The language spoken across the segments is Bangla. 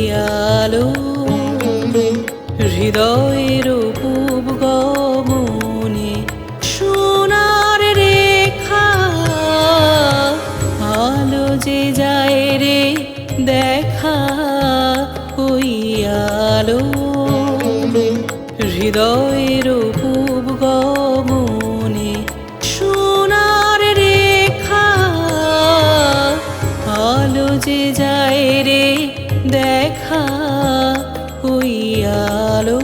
আলো হৃদয়ের পূব গগনে সোনার রেখা আলো যে যায় রে দেখা ওই আলো হৃদয়ের পূব গগনে সোনার রেখা আলো যে যায় রে দেখা ওই আলো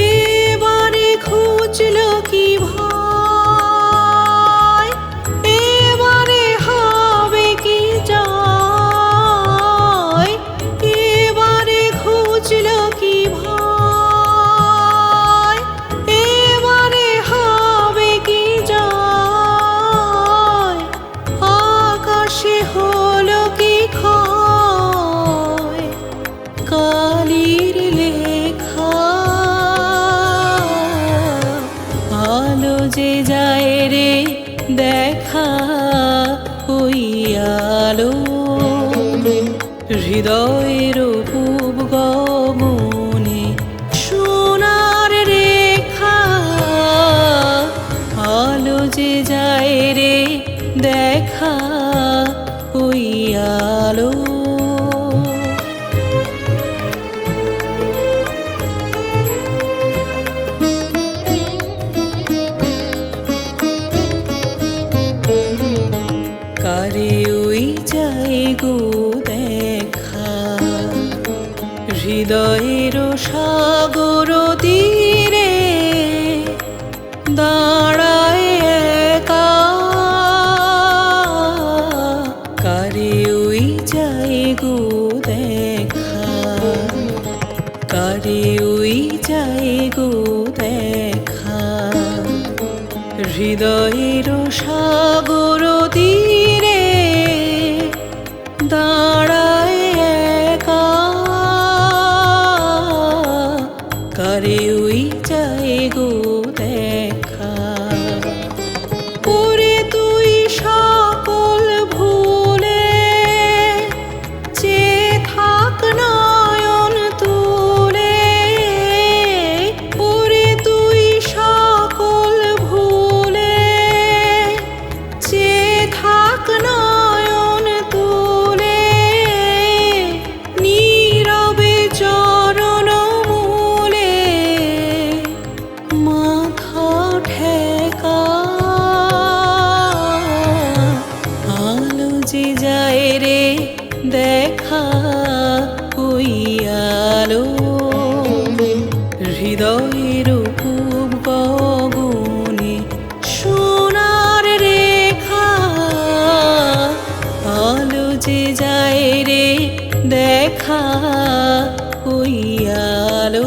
এবারে খুঁজল কি ভয় এবারে হবে কি জয় এবারে খুঁজল কি ভয় এবারে হবে কি জয় আকাশে হলো কি ক্ষয় কালির লেখা আলো যে যায় রে দেখা ওই আলো হৃদয়ের পূব গগনে সোনার রেখা আলো যে যায় রে দেখা ওই আলো কারে ওই যাই গো দেখা হৃদয়ের সাগর তীরে দাঁড়ায় একা কারে ওই যাই গো দেখা কারে ওই যাই গো দেখা হৃদয়ের সাগর তীরে দাঁড়ায় একা কারে ওই যাই গো দেখা ওরে তুই সকল ভুলে চেয়ে থাক নয়ন তুলে ওরে তুই সকল ভুলে চেয়ে থাক নয়ন তুলে নীরবে চরণ মূলে মাথা ঠেকা আলো যে যায় রে দেখা ওই আলো হৃদয়ের পূব গগনে সোনার রেখা আলো যে যায় রে দেখা ওই আলো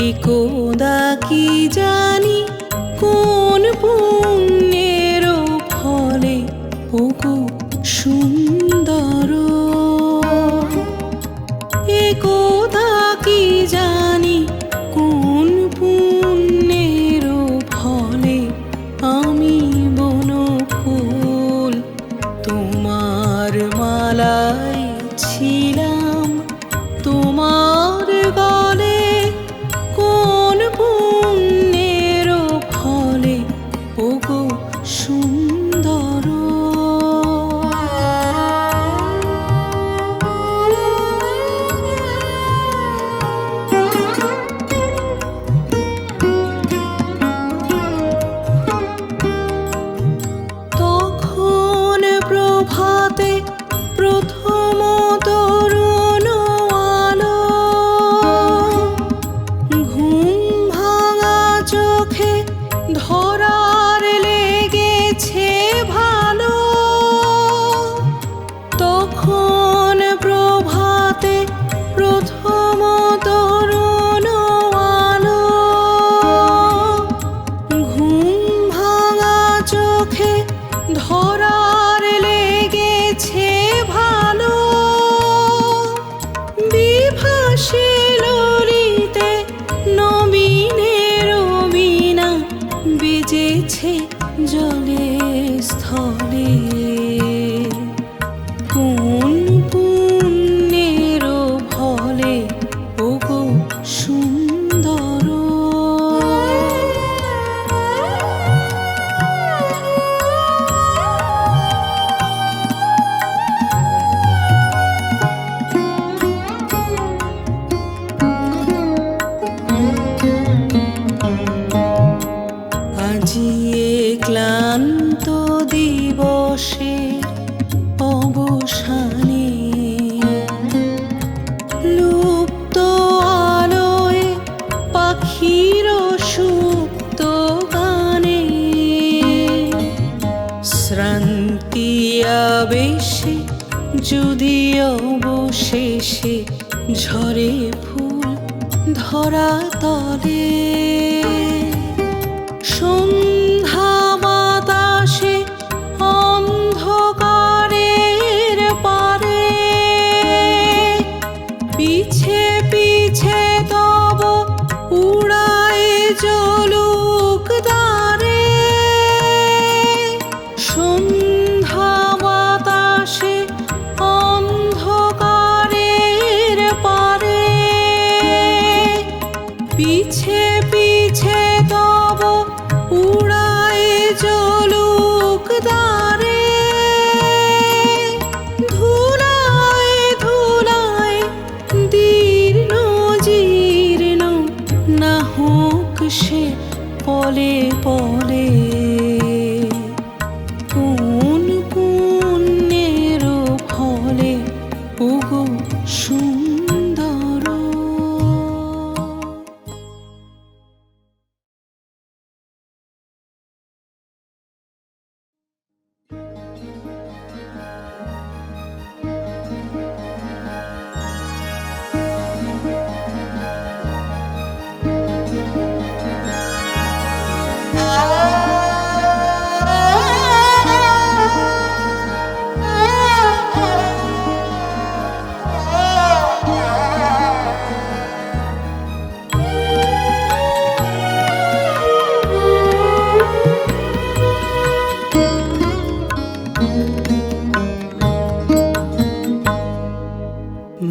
একদা কি জানি কোন পুণ্যের ফলে ওগো সুন্দর একদা কি জানি কোন পুণ্যের ফলে আমি বন ফুল তোমার মালায় ছিলাম তোমার গলে কোন পুণ্যের ফলে ওগো সুন্দর চোখে ধরার লেগেছে ভালো, বিভাসে ললিতে নবীনের বীণা বেজেছে জলে স্থলে। কোন পুণ্যের ফলে ওগো সুন্দর, আজিয়ে ক্লান্ত দিবসের অবসানে লুপ্ত আলোয় পাখির সুপ্ত গানে শ্রান্তি আবেশে যদি অবশেষে ঝরে ফুল ধরা তলে, সন্ধ্যা বাতাসে অন্ধকারের পারে পিছে পিছে তব উড়ায় জলুক দ্বারে। সন্ধ্যা বাতাসে অন্ধকারের পারে পিছে পিছে তব উড়ায় জলুক দ্বারে। ধুলায় ধুলায় দীর্ণ জীর্ণ না হোক সে পলে পলে, কোন পুণ্যের ফলে ওগো সুন্দর।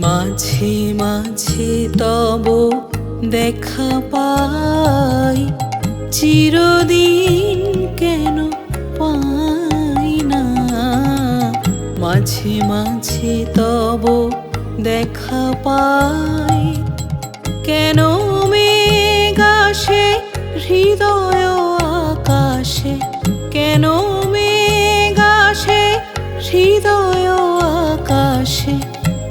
মাঝে মাঝে তব দেখা পাই, চিরদিন কেন পাই না। মাঝে মাঝে তব দেখা পাই, কেন মেঘ আসে হৃদয় আকাশে, কেন মেঘ আসে হৃদয় আকাশে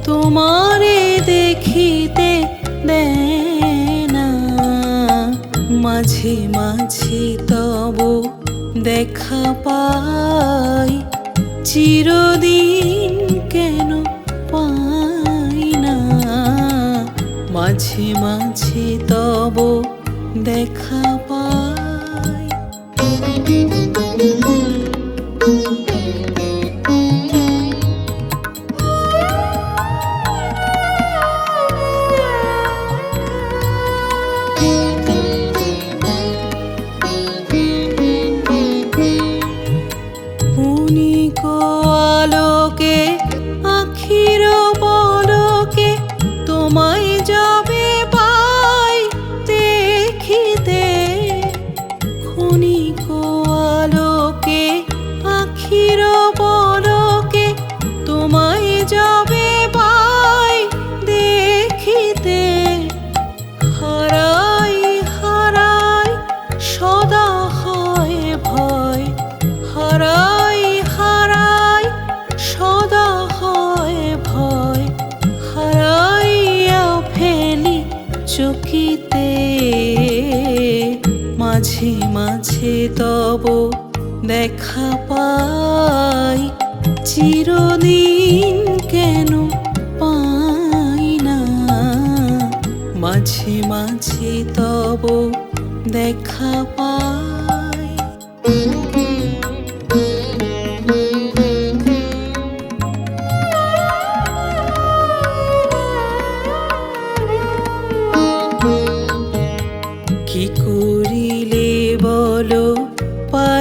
তোমারে দেখিতে দেয় না। মাঝে মাঝে তব দেখা পাই, চিরদিন কেন পাই না। মাঝে মাঝে তব দেখা পাই। আলোকে আখির পলকে তোমায় যাবে পাই দেখিতে, ক্ষণিক আলোকে আখির পলকে তোমায় যাবে পাই দেখিতে। হারাই হারাই সদা হয় ভয়, হারাই হারাই সদা হয় ভয়, হারাইয়া ফেলি চকিতে। মাঝে মাঝে তব দেখা পাই, চিরদিন কেন পাই না। মাঝে মাঝে তব দেখা পাই।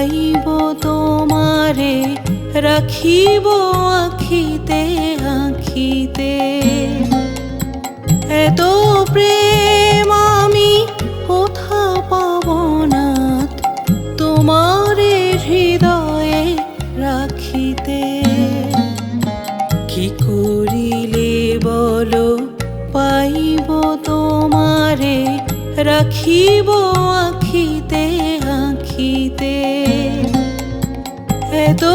পাইব তোমারে, রাখিব আখিতে আখিতে। এত প্রেম আমি কোথা পাব নাথ, তোমারে হৃদয়ে রাখিতে। কি করিলে বলো পাইব তোমারে, রাখিব আখিতে আখিতে। এত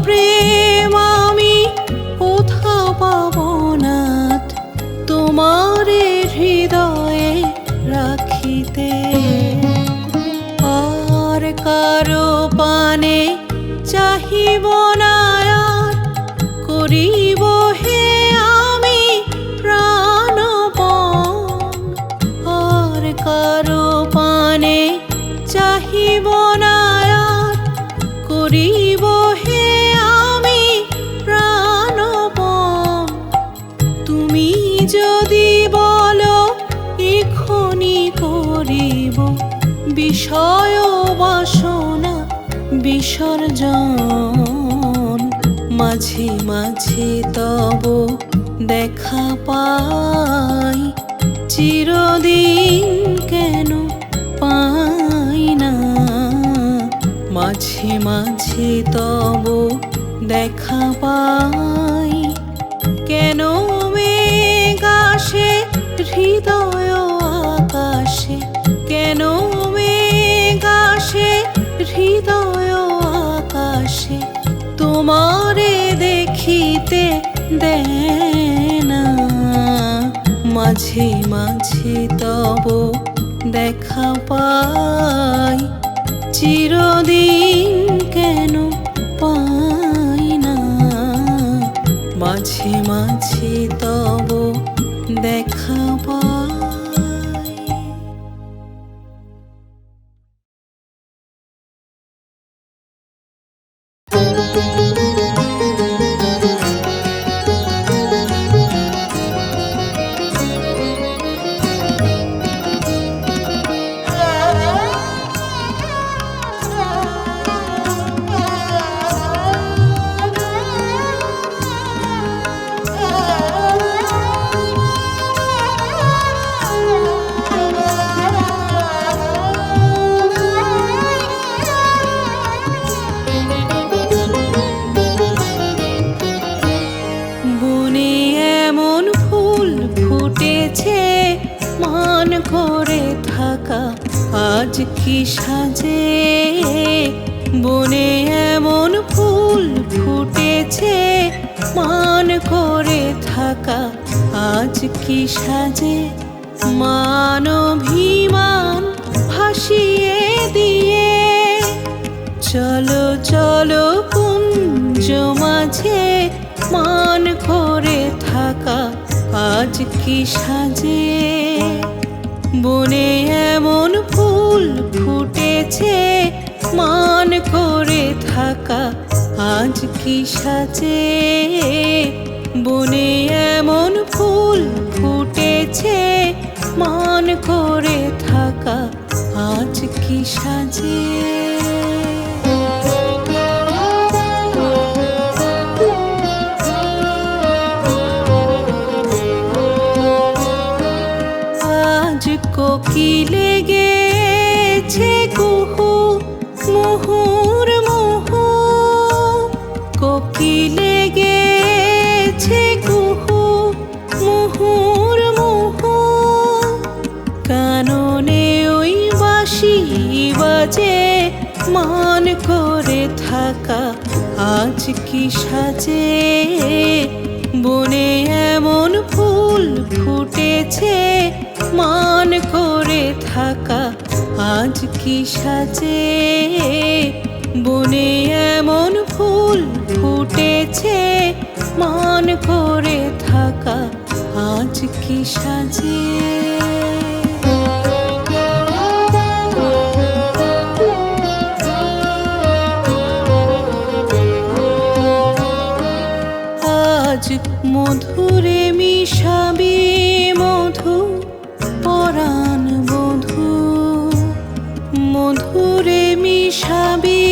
প্রেম আমি কোথা পাব নাথ, তোমারে হৃদয়ে রাখিতে। আর কারো পানে চাহিব না আর, করিব হে আমি প্রাণপণ। আর কারো পানে চাহিব না আর, করিব হে আমি প্রাণপণ। তুমি যদি বলো এখনি করিব, বিষয় বাসনা বিসর্জন। মাঝে মাঝে তব দেখা পাই, চিরদিন কেন পাই না। মাঝে মাঝে তব দেখা পাই, কেন মেঘ আসে হৃদয় আকাশে। কেন মেঘ আসে হৃদয় আকাশে, তোমারে দেখিতে দেয় না। মাঝে মাঝে তব দেখা পাই, চিরদিন কেন পাই না। মাঝে মাঝে তব দেখা পাই। আজ কি সাজে বনে এমন ফুল ফুটেছে, মান করে থাকা আজ কি সাজে। মান অভিমান ভাসিয়ে দিয়ে চলো চলো কুঞ্জ মাঝে, মান করে থাকা আজ কি সাজে। বনে এমন ফুল ফুটেছে, মান করে থাকা আজ কি সাজে। বনে এমন ফুল ফুটেছে, মান করে থাকা আজ কি সাজে। কোকিলে গেছে কুহু মুহুর মুহু, কোকিলে গেছে কুহু মুহুর মুহু। কাননে ওই বাঁশি বাজে, মান করে থাকা আজ কি সাজে। বনে এমন ফুল ফুটেছে, মান করে থাকা আজ কি সাজে। বনে এমন ফুল ফুটেছে, মান করে থাকা আজ কি সাজে। আজ মধুরে মিশাবি মধু পরাণ বধূ, মধুরে মিশাবি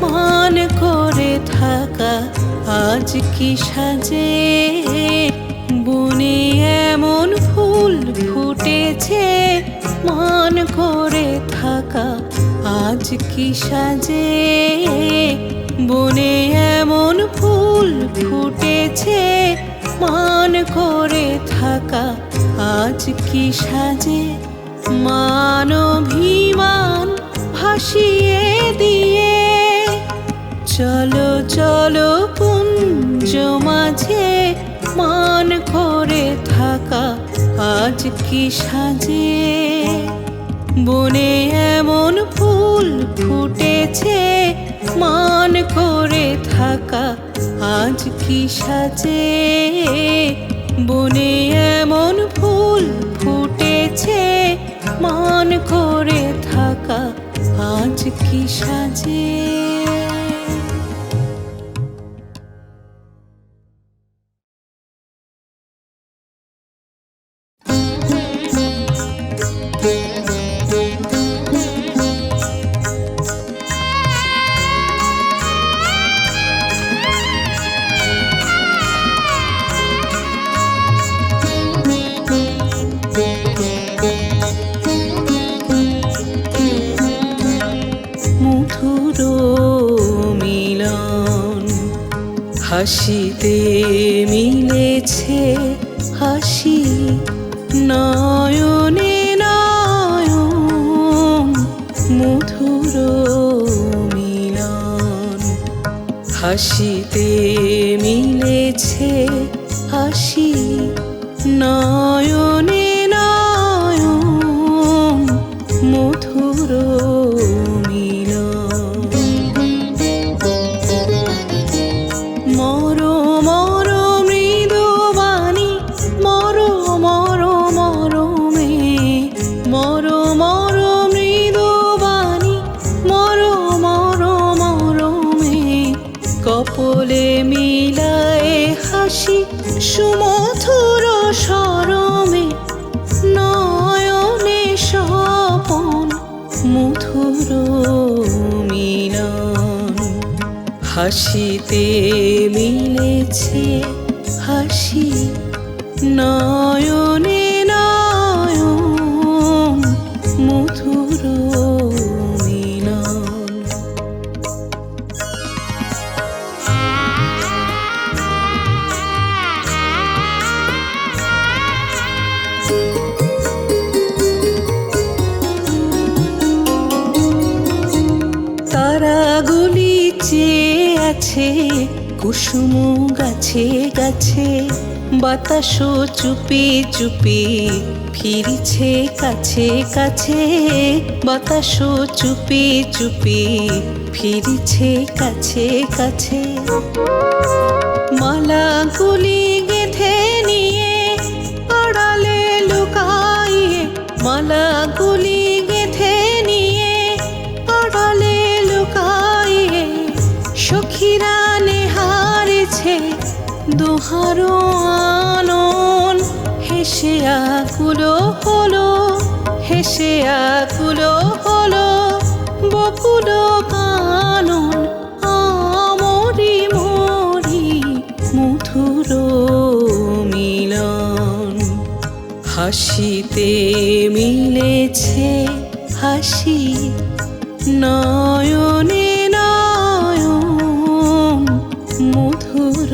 মান করে থাকা আজ কি সাজে। বনে এমন ফুল ফুটেছে মান করে থাকা আজ কি সাজে। বনে এমন ফুল ফুটেছে মান করে থাকা আজ কি সাজে। মান অভিমান ভাসিয়ে দিয়ে চলো চলো কুঞ্জ মাঝে মান করে থাকা আজ কি সাজে। বনে এমন ফুল ফুটেছে মান করে থাকা আজ কি সাজে। বনে এমন ফুল ফুটেছে মান করে থাকা আজ কি সাজে। মধুর মিলন হাসিতে মিলেছে হাসি নয়নে নয়ন। মধুর মিলন হাসিতে মিলেছে হাসি নয়নে নয়ন। মধুর কপলে মিলায় হাসি সুমধুর স্বরমে নয়নে স্বপন। মধুর মিলন হাসিতে মিলেছে হাসি নয়নে নয়ন। মধুর তারাগুলি চেয়ে আছে কুসুম গাছে গাছে। বাতাস চুপি চুপি ফিরছে কাছে কাছে। বাতাস চুপি চুপি ফিরছে কাছে কাছে। মালাগুলি গেঁথে নিয়ে আড়ালে লুকাইয়ে। মালাগুলি গেঁথে নিয়ে আড়ালে লুকাইয়ে। সখীরা নেহারেছে দোহারো আনন। হেসে আকুলো হলো হেসে আকুলো হলো বকুল কানন। আমরি মরি মধুর মিলন হাসিতে মিলেছে হাসি নয়নে নয়ন। মধুর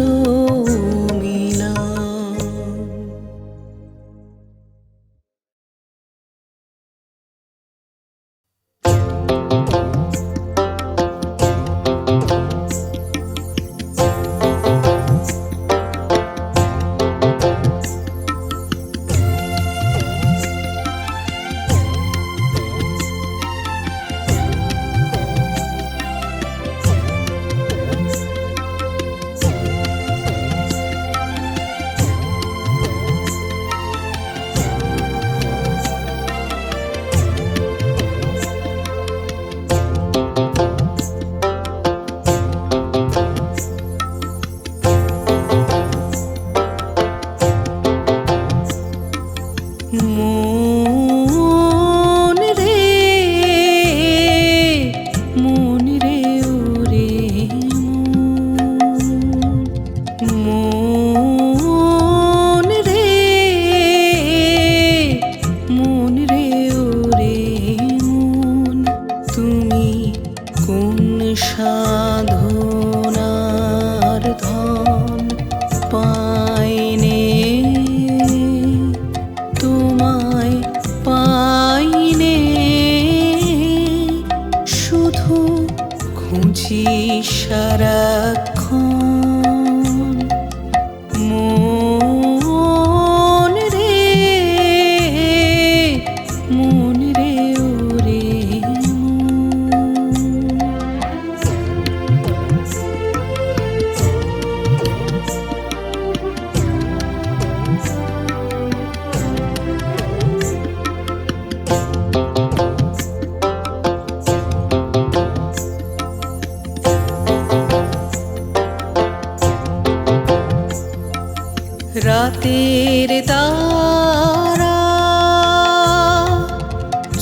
রাতের তারা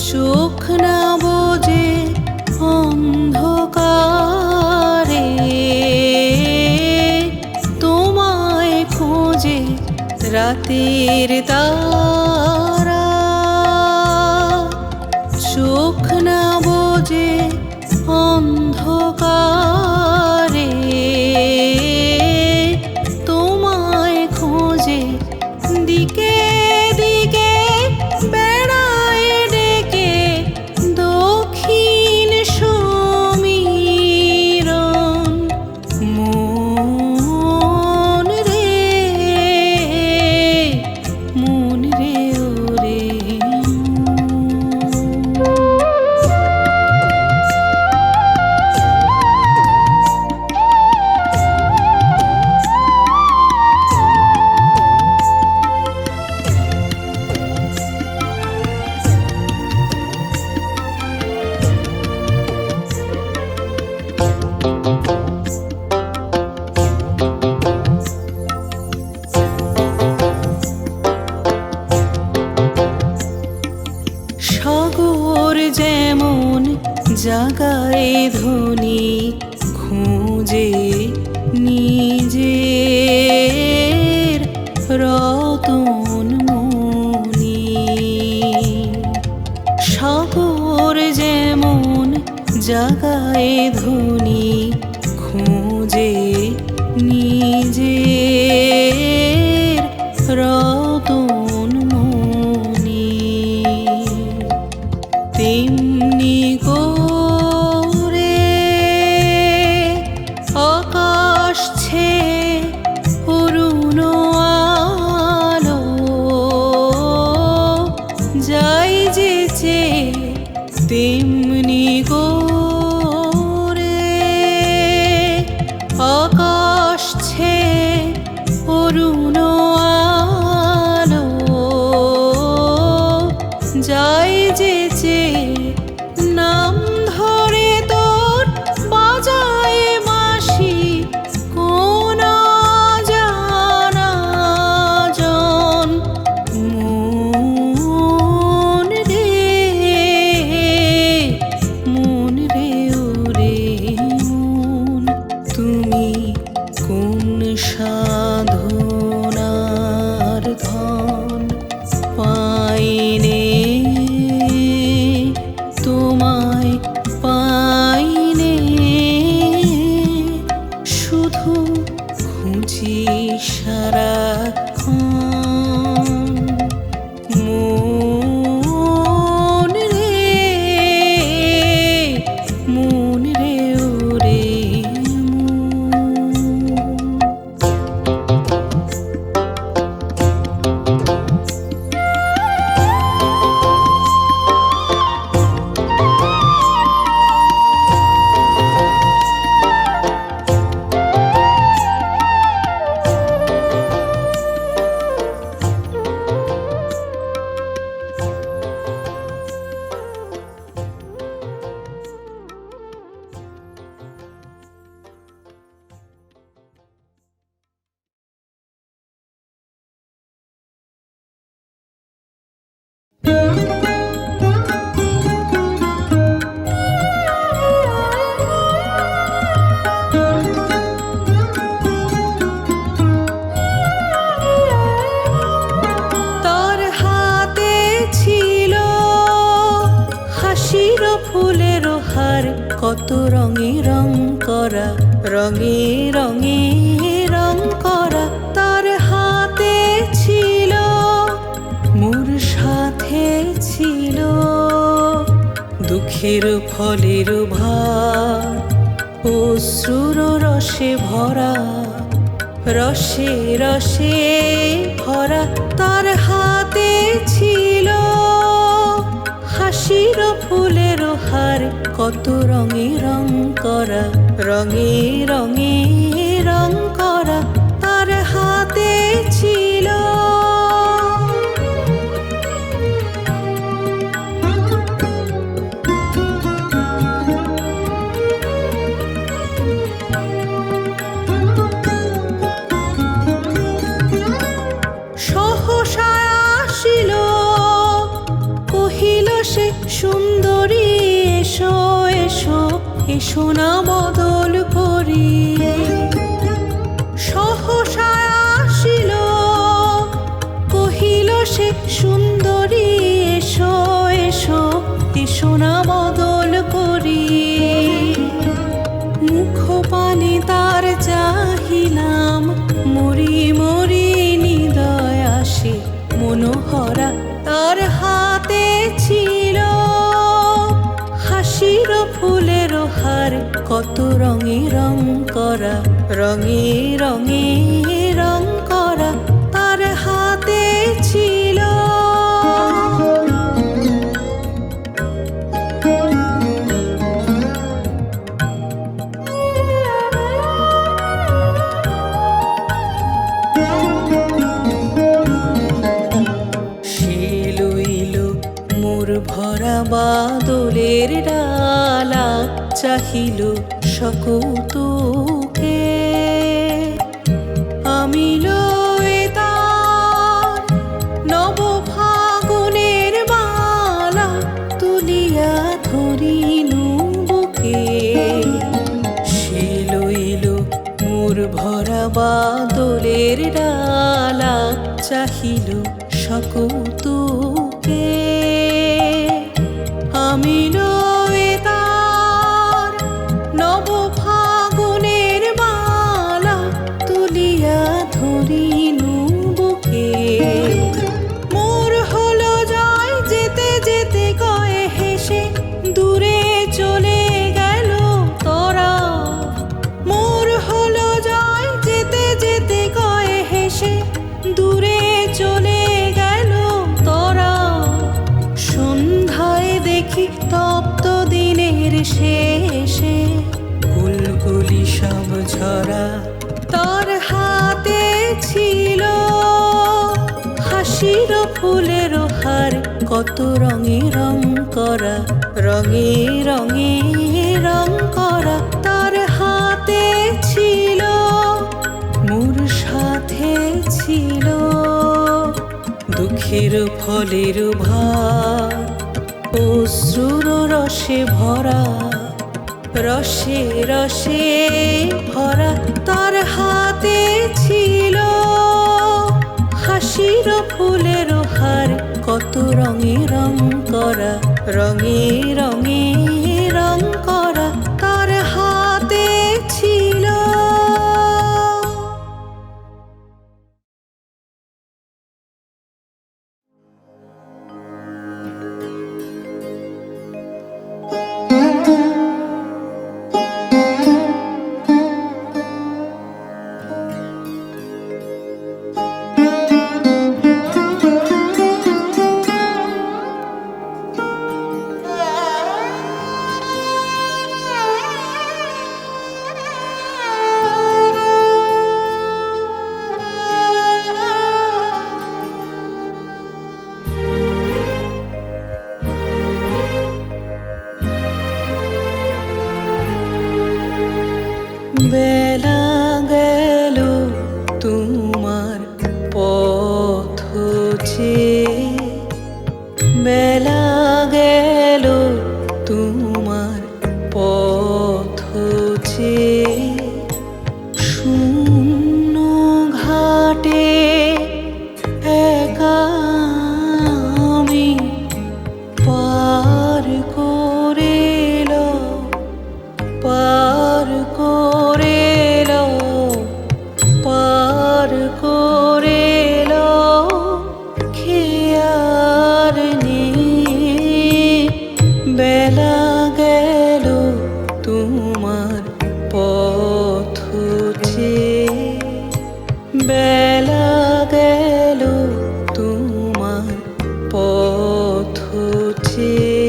চোখ না বোঝে অন্ধকারে তোমায় খোঁজে রাতের তারা চোখ না বোঝে অন্ধকারে তোমায় খোঁজে দিকে দিকে বেড়ায় ডেকে দক্ষিণ সমীরণ মন রে ওরে সাগর যেমন জাগায় ধ্বনি খুঁজে নিজের রতন মনি সাগর যেমন জাগায় ধ্বনি খুঁজে নিজের রতন মনি তেমনি করে আকাশ ছেয়ে অরুণ আলো যাই যে চেয়ে তেমনি করে আকাশ ছেয়ে অরুণ আলো যাই যে চেয়ে নাম ধরে তোর বাজায় বাঁশি কোন জানা জন মন রে ওরে মন তুমি কোন সাধনার ধন পাইনে তোমায় পাইনে শুধু খুঁজি সারাক্ষণ মন রে ওরে মন তার হাতে ছিল হাসির ফুলের হার কত রঙে রং করা রঙে রঙে রং করা তার হাতে ছিল মোর সাথে ছিল দুঃখের ফলের ভার অশ্রুর রসে ভরা রসে রসে ভরা তার হাতে ছিল হাসির ফুলের হার কত রঙে রং করা রঙে রঙে রং করা তার হাতে ছিল এসো না বদল করি। সহসা আসিল কহিল সে সুন্দরী, এসো এসো এসো না বদল করি। মুখ পানে তার চাহিলাম, মরি মরি হৃদয় আসে মনোহরা তার হাতে ছিল। হাসির ফুলের হার কত রঙে রং করা, রঙে রঙে রং করা তার হাতে ছিল। ভরা বাদলের ডালা চাহিল সকৌতুকে। আমি লয়ে তার নব ফাগুনের মালা তুলিয়া ধরিনু বুকে। সে লইল মোর ভরা বাদলের ডালা চাহিল সকৌতুকে। আমি লয়ে তার নব ফাগুনের মালা তুলিয়া ধরিনু বুকে। মোর হলো যায় যেতে যেতে কয়ে হেসে দূরে চলে গেল তোরা। মোর হলো যায় যেতে যেতে কয়ে হেসে দূরে চলে গেল তোরা। সন্ধ্যায় দেখি তপ্ত দিনের শেষে গুলগুলি সব ঝরা তার হাতে ছিল। হাসির ফুলের হার কত রঙে রং করা, রঙে রঙে রং করা তার হাতে ছিল। মোর সাথে ছিল দুঃখের ফলের ভার, অশ্রুর রসে ভরা, রসে রসে ভরা তার হাতে ছিল। হাসির ফুলের হার কত রঙে রং করা, রঙে রঙে রং করা তার হাতে ছিল। বেলা গেল তোমার পথ চেয়ে, বেলা গেল তোমার পথ চেয়ে। শূন্য ঘাটে একা আমি পার করে পার করে পার করে খেয়ার নেই। বেলা গেল তোমার পথ চেয়ে, বেলা গেল তোমার পথ চেয়ে।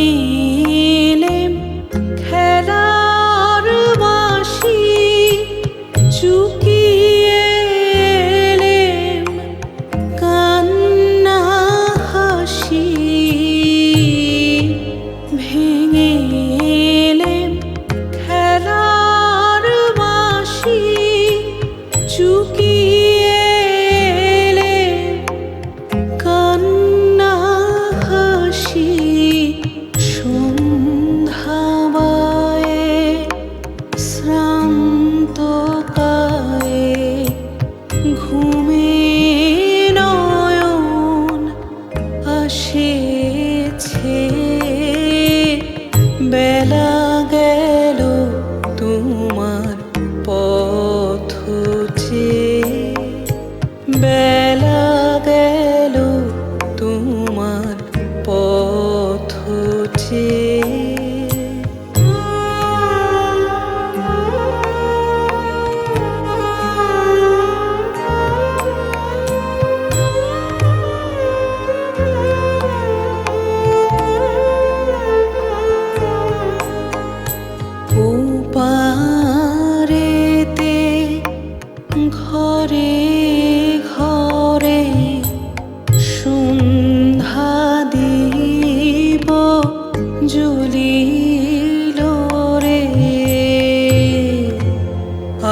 ভেঙিলেম খেলার বাঁশি, চেয়ে। ওপারেতে ঘরে ঘরে সন্ধ্যা দিব জ্বলিল রে,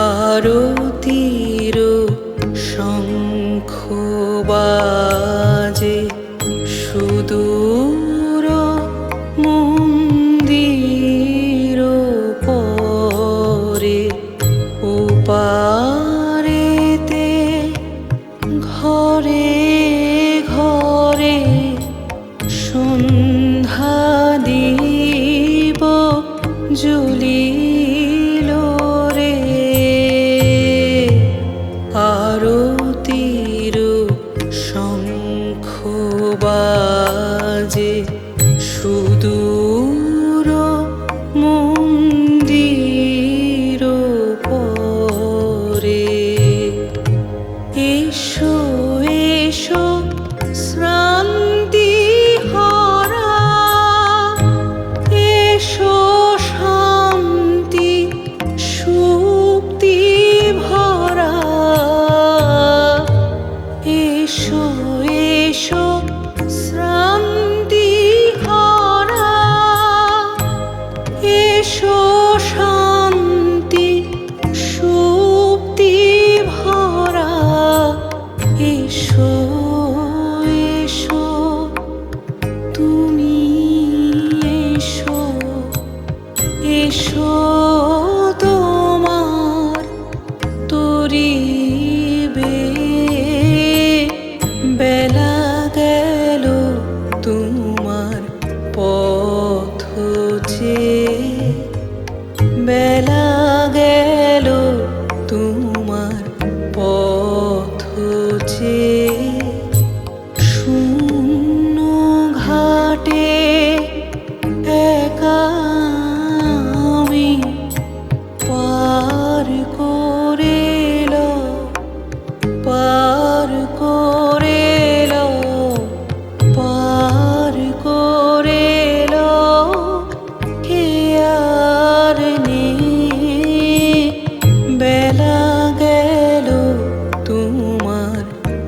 আরতির শঙ্খ বাজে সুদূর মন্দির পরে। ওপারেতে ঘরে ঘরে সন্ধ্যা দিব জ্বলিল রে, আরতির শঙ্খ বাজে সুদূর মন্দির পরে। এসো এসো শ্রান্তি হারা, এসো শান্তি সুপ্তি ভরা। এসো এসো শ্রান্তি হারা, এসো শান্তি সুপ্তি ভরা। এসো এসো তুমি এসো, এসো তোমার তরিবে। বেলা গেল তোমার পথ চেয়ে, বেলা গেল তোমার পথ চেয়ে। শূন্য ঘাটে একা আমি পার করেল, পার করেল, পার করেল। কে আর নেই, বেলা গেল তোমার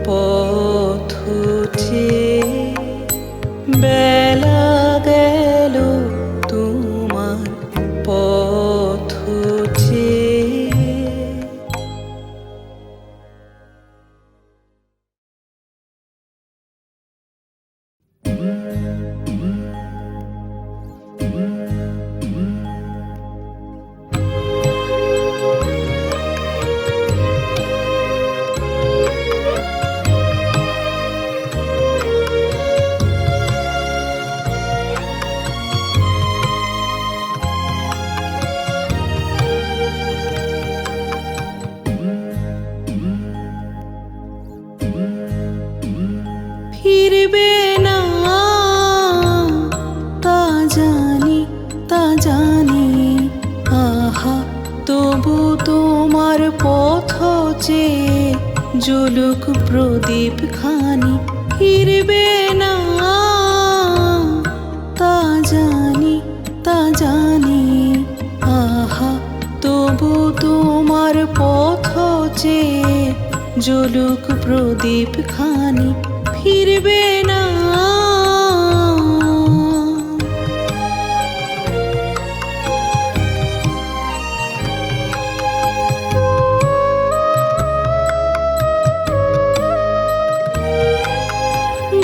পথ চেয়ে, বেলা গেল তোমার পথ চেয়ে। ফিরবে না তা জানি, তা জানি। আহা তবু তোমার পথ চেয়ে জ্বলুক প্রদীপ খানি। ফিরবে না তা জানি, তা জানি। আহা তবু তোমার পথ চেয়ে জ্বলুক প্রদীপ খানি। ফিরবে না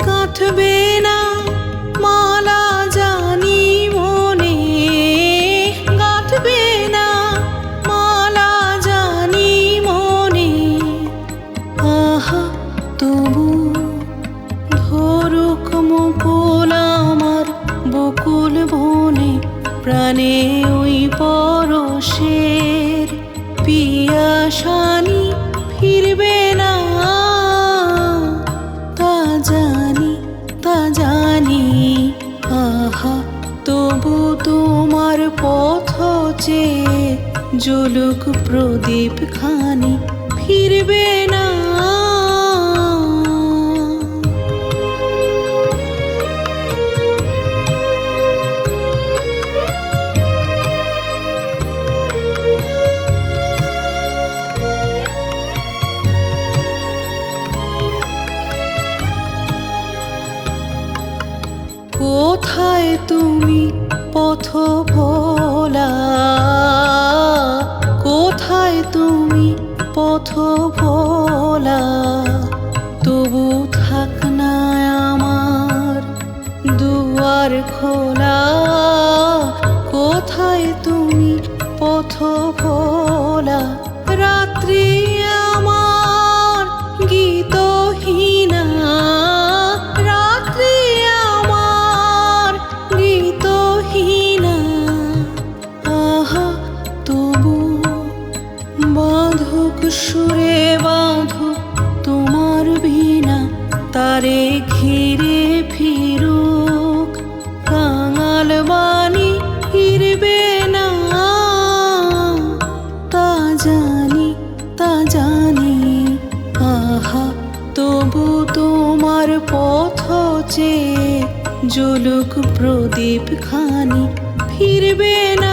গাঁথবে না মালা জানি মনে, গাঁথবে না মালা জানি মনে। আহা তবু ধরুক চেয়ে জ্বলুক প্রদীপ খানি ফিরবে না। কোথায় তুমি পথ ভোলা, কোথায় তুমি পথ ভোলা, তবু থাক না আমার দুয়ার খোলা। কোথায় তুমি পথ ভোলা, রাত্রি আমার গীতহীনা, রাত্রি আমার গীতহীনা। আহা তবু বাঁধুক সুরে বাঁধুক তোমার বীণা, তারে ঘিরে ফিরুক কাঙাল বাণী ফিরবে না। তা জানি তা জানি, আহা তবু তোমার পথ চেয়ে জ্বলুক প্রদীপ খানি ফিরবে না।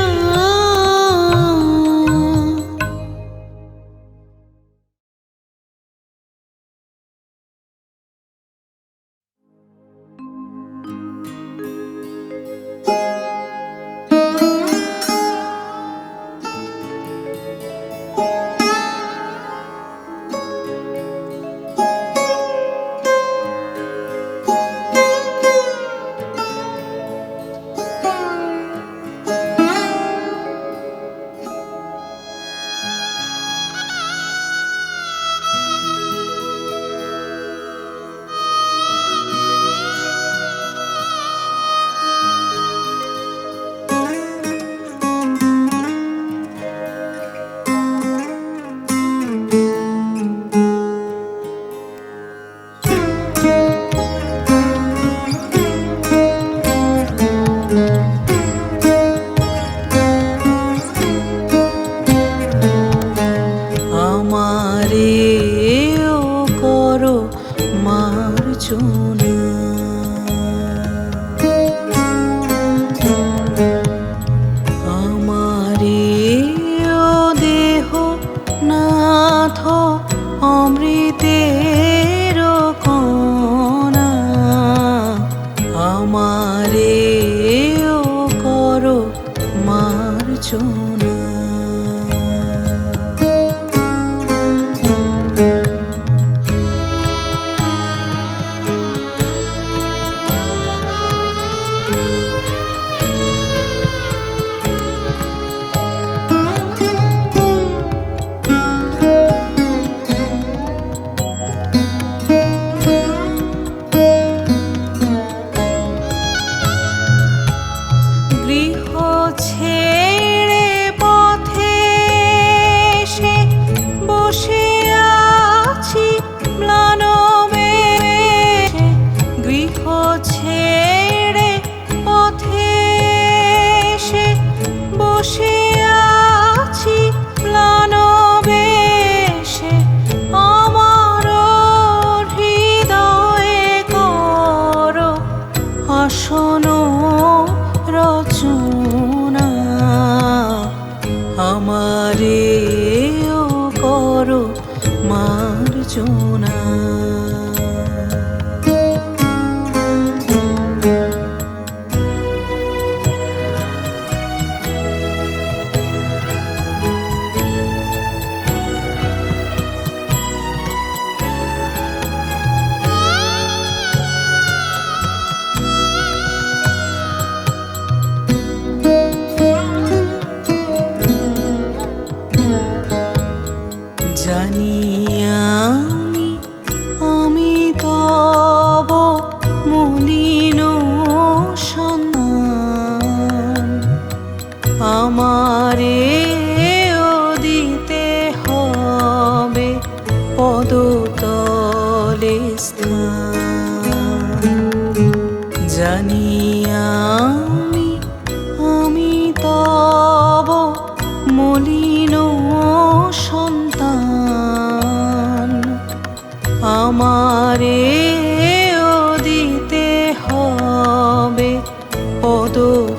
পদ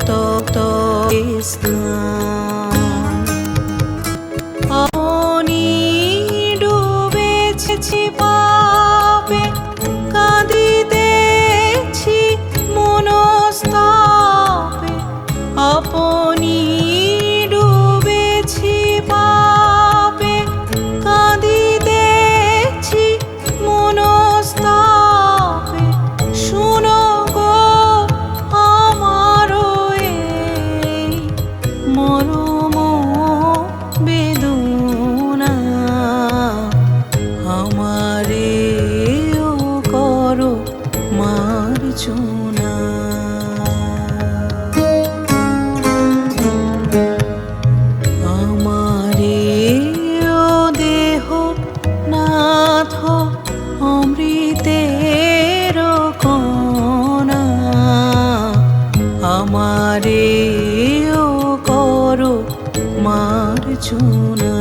তপ্ত স্থান। আপনি ডুবেছি পাপে, কাঁদিতেছি মনস্তাপে। আপনি ডুবেছি পাপে, কাঁদিতেছি মনস্তাপে। শুনো গো আমারও এই মরম বেদনা, আমারেও করো মার্জনা। আমারেও দেহ নাথ অমৃতের কণা, আমারেও করো মার্জনা।